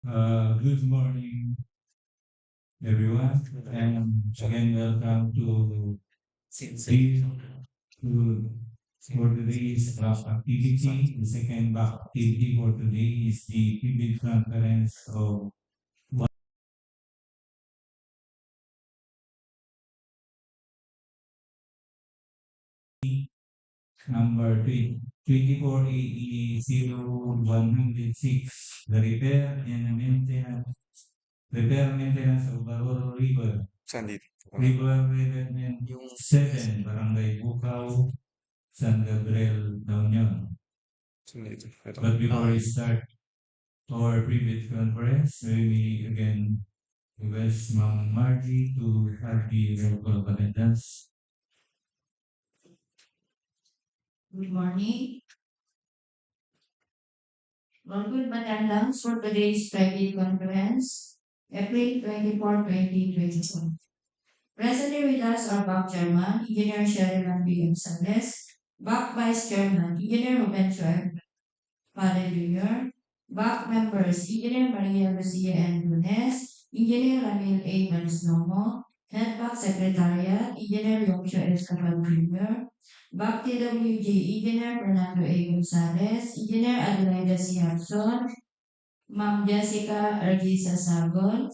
Good morning, everyone, and again welcome to this to for today's back activity. The second back activity for today is the PIBID conference of number 24 AE 0106, the repair maintenance of Baroro River. River Revetment 7, Barangay Bucao, San Gabriel, La Union. But before we start our previous conference, we again request Ma'am Margie to have the roll call of attendance. Good morning. Good attendance for today's private conference, April 24, 2022. Presently with us are BAC Chairman, Engineer Sheridan B. Gonzalez, BAC Vice Chairman, Engineer Rubencho Padre Jr., BAC members, Engineer Maria Lucia N. Lunes, Engineer Ramil A. Manisnomo, Head BAC Secretariat, Engineer Yongcho Escapal Jr., BAC TWG, Engineer Fernando A. Gonzalez, Engineer Adelaida C. Hudson, Ma'am Jessica Argisa Sagon,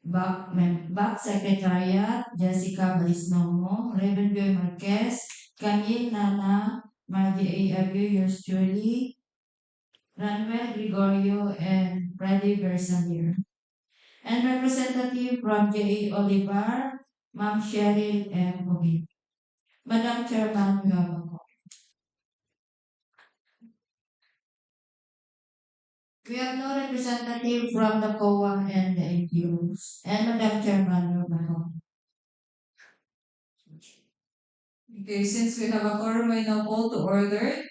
BAC Secretariat, Jessica Manisnomo, Reverend Joy Marquez, Camille Nana, Margie A. Abio, yours truly, Ranuel Gregorio, and Brady Bersalier. And representative from J.A. Olivar, Ma'am Cheryl M. Obi. Madam Chairman, you have a call. We have no representative from the COA and the NGOs. And Madam Chairman, you have a call. Okay, since we have a quorum, I now call to order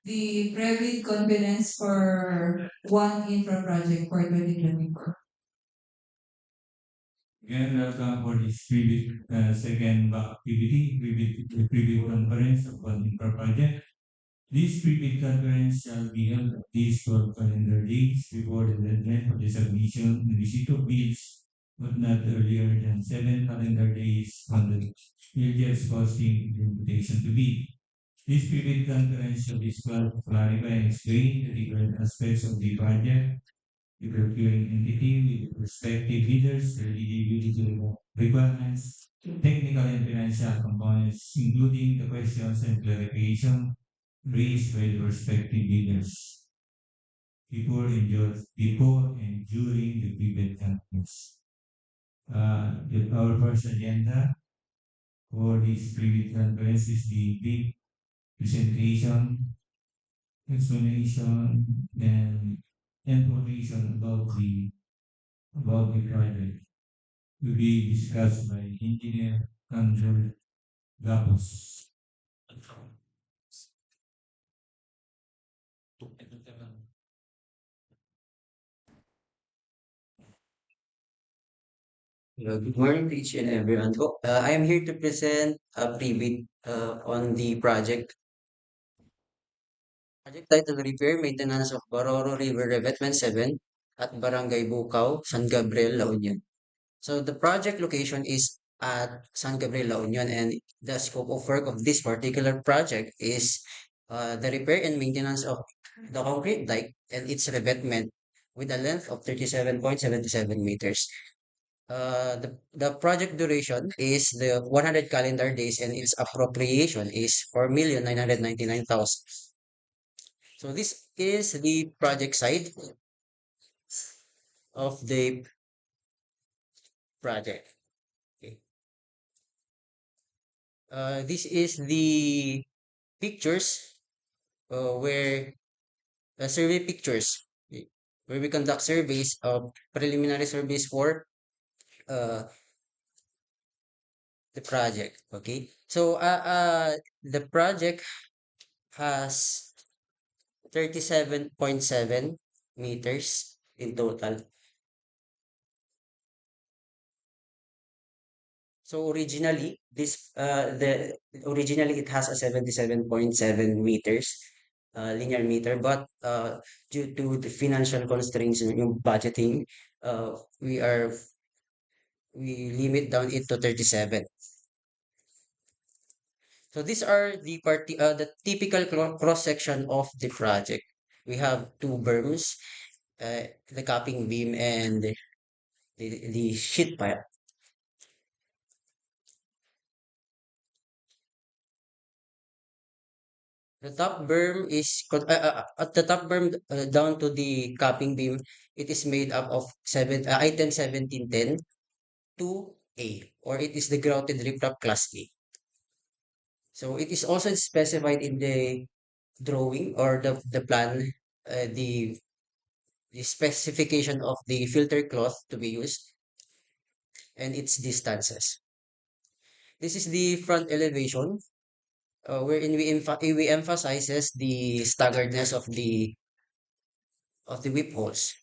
the private conference for one infra project for 2024. Again, welcome for this second back activity, previous conference of one infra project. This previous conference shall be held at least 12 calendar days before the deadline for the submission and receipt of bids, but not earlier than 7 calendar days on the earliest posting the invitation to bid. This previous conference shall discuss, clarify, and explain the different aspects of the project, the procuring entity with respective bidders, the eligibility requirements, technical and financial components, including the questions and clarification raised by the respective bidders before and during the previous conference. Our first agenda for this previous conference is the bid presentation, explanation, and information about the project to be discussed by Engineer Andrew Gapos. Good morning to each and everyone. I am here to present a preview on the project. Project title Repair Maintenance of Baroro River Revetment 7 at Barangay Bucao, San Gabriel, La Union. So the project location is at San Gabriel, La Union, and the scope of work of this particular project is the repair and maintenance of the concrete dike and its revetment with a length of 37.77 meters. The project duration is the 100 calendar days and its appropriation is 4,999,000. So this is the project side of the project. Okay. This is the pictures where survey pictures where we conduct surveys of preliminary surveys for uh, the project. Okay, so the project has 37.7 meters in total. So originally, originally it has a 77.7 meters. linear meter, but due to the financial constraints in yung budgeting, uh, we are we limit down it to 37. So these are the typical cross section of the project. We have two berms, the capping beam and the sheet pile. The top berm is at the top berm down to the capping beam. It is made up of item 1710 2A, or it is the grouted riprap class A. So it is also specified in the drawing or the plan, the specification of the filter cloth to be used and its distances. This is the front elevation, wherein we emphasizes the staggeredness of the whip holes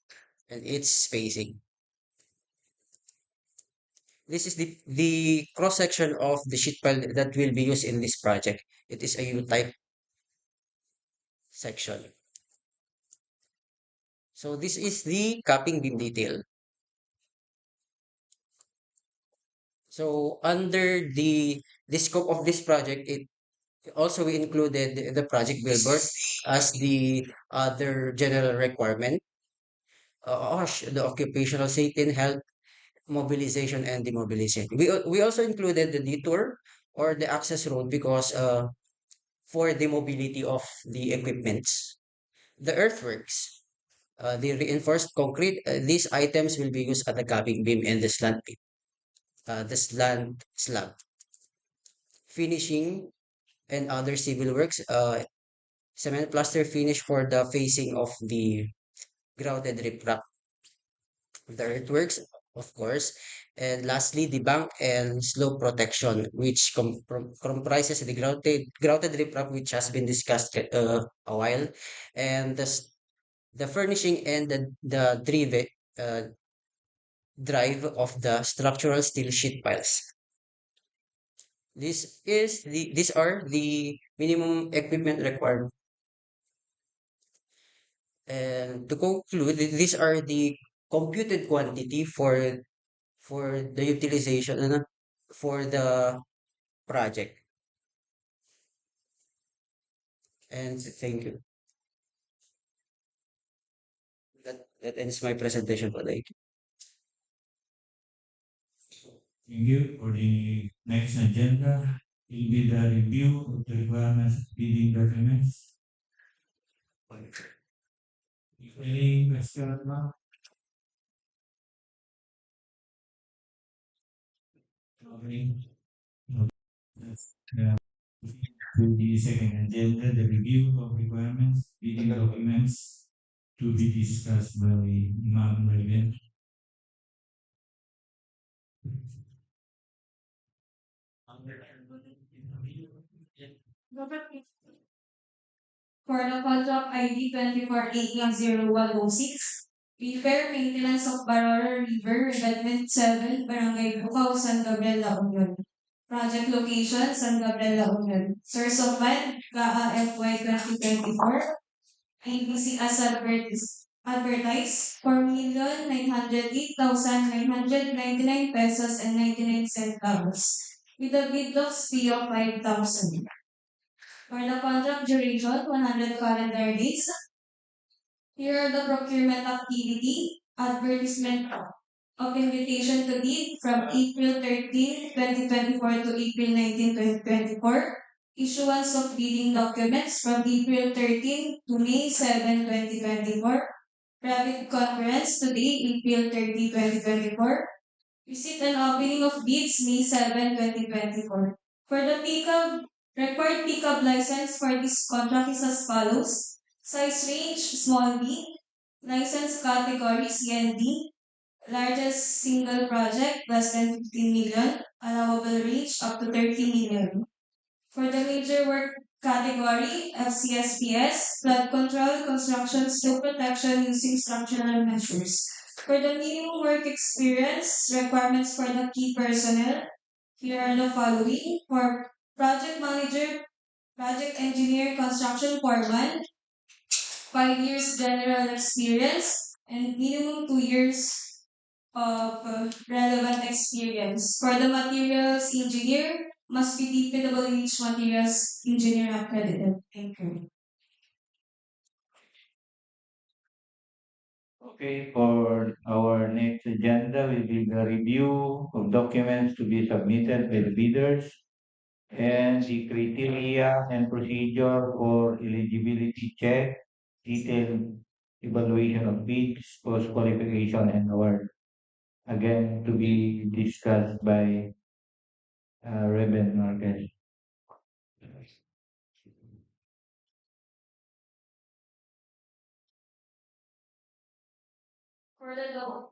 and its spacing. This is the cross section of the sheet pile that will be used in this project. It is a U-type section. So this is the capping beam detail. So under the scope of this project, it also we included the project billboard as the other general requirement. The occupational safety and health, mobilization and demobilization. We also included the detour or the access road because for the mobility of the equipments. The earthworks, the reinforced concrete, these items will be used at the capping beam and the slant slab. Finishing and other civil works, cement plaster finish for the facing of the grouted riprap. The earthworks, of course, and lastly, the bank and slope protection, which comprises the grouted riprap, which has been discussed a while, and the furnishing and the drive of the structural steel sheet piles. These are the minimum equipment required. And to conclude, these are the computed quantity for the utilization for the project. And thank you. That ends my presentation for today. Thank you. For the next agenda, will be the review of the requirements of bidding documents. Any question now? Okay. That's, to the second agenda, the review of requirements, bidding documents to be discussed by Ma'am Revetment. For the contract ID 24880106, repair maintenance of Baroro River, Revetment 7, Barangay Bucao, San Gabriel, La Union. Project location, San Gabriel, La Union. Source of fund, GAA FY 2024. ABC as advertised, 4,908,999 pesos and 99 centavos, with a bid box fee of 5,000. For the contract duration, 100 calendar days. Here are the procurement activity, advertisement of invitation to bid from April 13, 2024 to April 19, 2024. Issuance of bidding documents from April 13 to May 7, 2024. Private conference today, April 30, 2024. Receipt and opening of bids, May 7, 2024. For the pickup, required pickup license for this contract is as follows. Size range, small b. License category, CND. Largest single project, less than 15 million. Allowable range, up to 30 million. For the major work category, FCSPS, flood control, construction, slope protection using structural measures. For the minimum work experience, requirements for the key personnel, here are the following. For project manager, project engineer, construction foreman, 5 years general experience, and minimum 2 years of relevant experience. For the materials engineer, must be DPWH materials engineer accredited. Thank you. Okay, for our next agenda will be the review of documents to be submitted by the bidders and the criteria and procedure for eligibility check, detailed evaluation of bids, post qualification and award. Again, to be discussed by Revetment. For the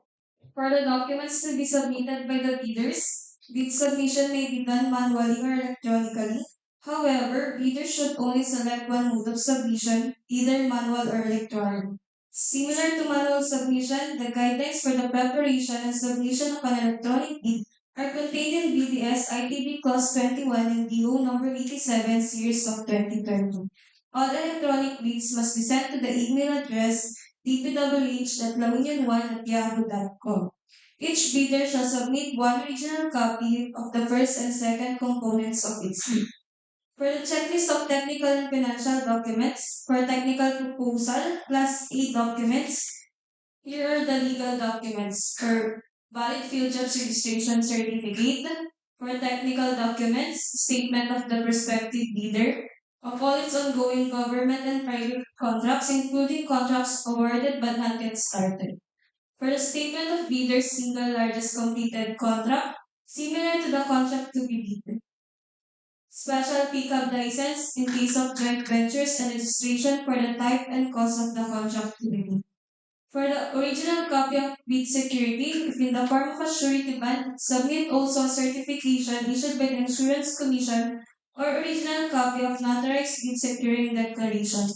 For the documents to be submitted by the bidders, bid submission may be done manually or electronically. However, bidders should only select one mode of submission, either manual or electronic. Similar to manual submission, the guidelines for the preparation and submission of an electronic bid are contained in BDS ITB Clause 21 and DO number 87 series of 2020. All electronic bids must be sent to the email address dpwh.launion1@yahoo.com. Each bidder shall submit one original copy of the first and second components of its bid. For the checklist of technical and financial documents, for technical proposal, Class A documents, here are the legal documents. For valid field jobs registration certificate, for technical documents, statement of the prospective bidder, of all its ongoing government and private contracts, including contracts awarded but not yet started. For the statement of bidder's single largest completed contract, similar to the contract to be bid. Special pickup license in case of joint ventures and registration for the type and cost of the contract to be bid. For the original copy of bid security, if in the form of a surety bond, submit also a certification issued by the Insurance Commission or original copy of notarized bid securing declaration.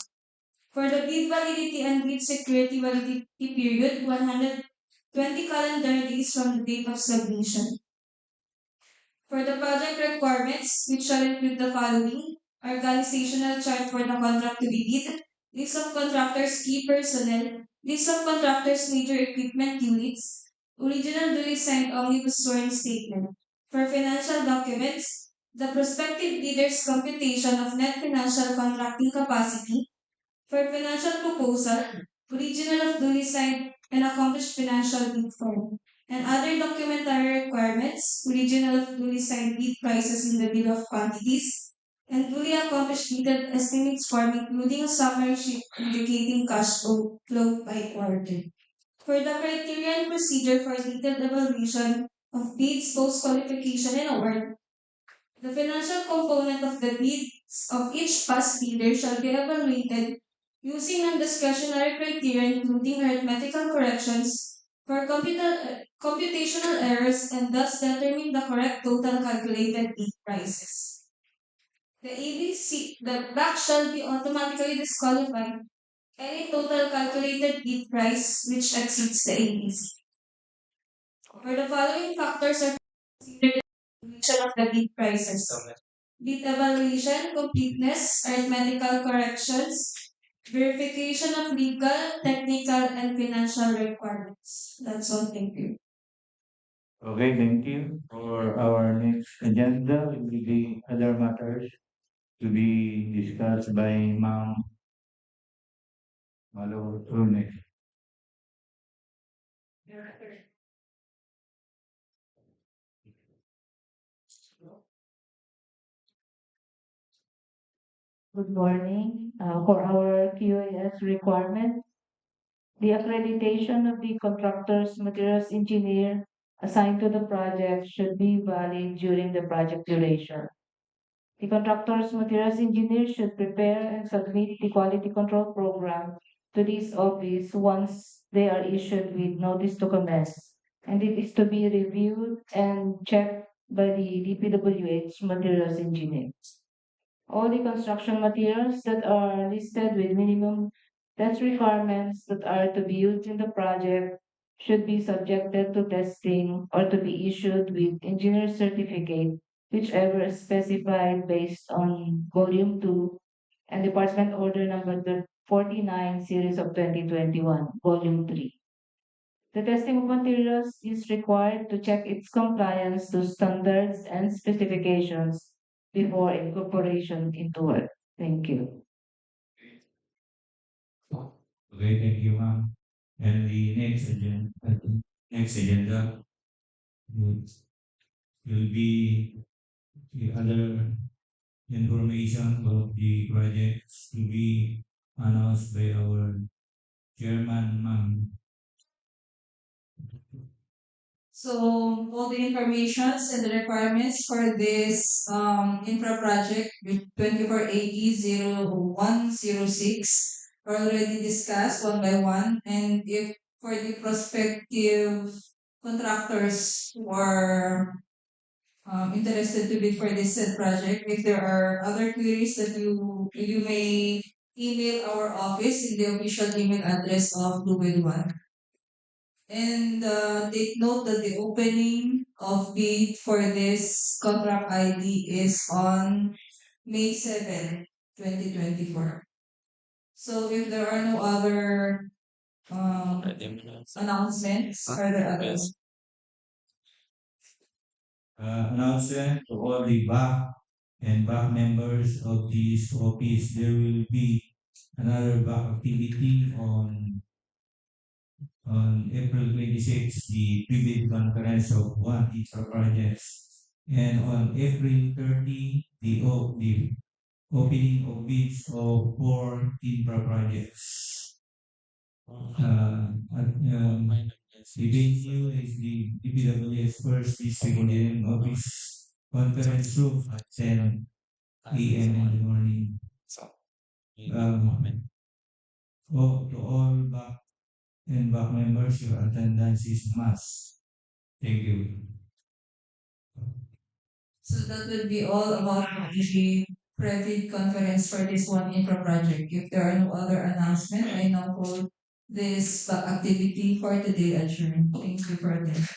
For the bid validity and bid security validity period, 120 calendar days from the date of submission. For the project requirements, which shall include the following: organizational chart for the contract to be bid, list of contractors' key personnel, list of contractors' major equipment units, original duly signed omnibus sworn statement. For financial documents, the prospective bidder's computation of net financial contracting capacity. For financial proposal, original of duly signed and accomplished financial bid form. And other documentary requirements, original of duly signed bid prices in the bill of quantities, and duly accomplished detailed estimates form including a summary sheet indicating cash flow by quarter. For the criteria and procedure for detailed evaluation of bids, post qualification, and award, the financial component of the bids of each past bidder shall be evaluated using non-discretionary criteria including arithmetical corrections for computational errors and thus determine the correct total calculated bid prices. The back shall be automatically disqualified any total calculated bid price which exceeds the ABC. For the following factors are considered in the evaluation of the bid prices: bid evaluation, completeness, arithmetical corrections, verification of legal, technical, and financial requirements. That's all. Thank you. Okay, thank you. For our next agenda will be the other matters to be discussed by Ma'am Malo Rune. Good morning. For our QAS requirement, the accreditation of the contractor's materials engineer assigned to the project should be valid during the project duration. The contractor's materials engineer should prepare and submit the quality control program to this office once they are issued with notice to commence, and it is to be reviewed and checked by the DPWH materials engineer. All the construction materials that are listed with minimum test requirements that are to be used in the project should be subjected to testing or to be issued with engineer certificate, whichever is specified based on volume 2 and department order number 49 series of 2021, volume 3. The testing of materials is required to check its compliance to standards and specifications before incorporation into work. Thank you. Okay, thank you, ma'am. And the next agenda will will be the other information of the projects to be announced by our chairman, ma'am. So all the informations and the requirements for this infra project with 2480-0106 are already discussed one by one. And if for the prospective contractors who are interested to bid for this said project, if there are other queries that you may email our office in the official email address of Blue Whale One. And take note that the opening of bid for this contract ID is on May 7, 2024. So if there are no other announcements, are there others? Announcement to all the back and back members of this office, there will be another back activity on April 26, the pre-bid conference of one infra projects. And on April 30, the opening of bids of 4 infra projects. The venue is the DPWH First District Engineering Office Conference Room at 10 a.m. in the morning. To all back and back members, your attendance is must. Thank you. So that will be all about the private conference for this one infra project. If there are no other announcement, I now call this activity for today adjourned. Thank you for this.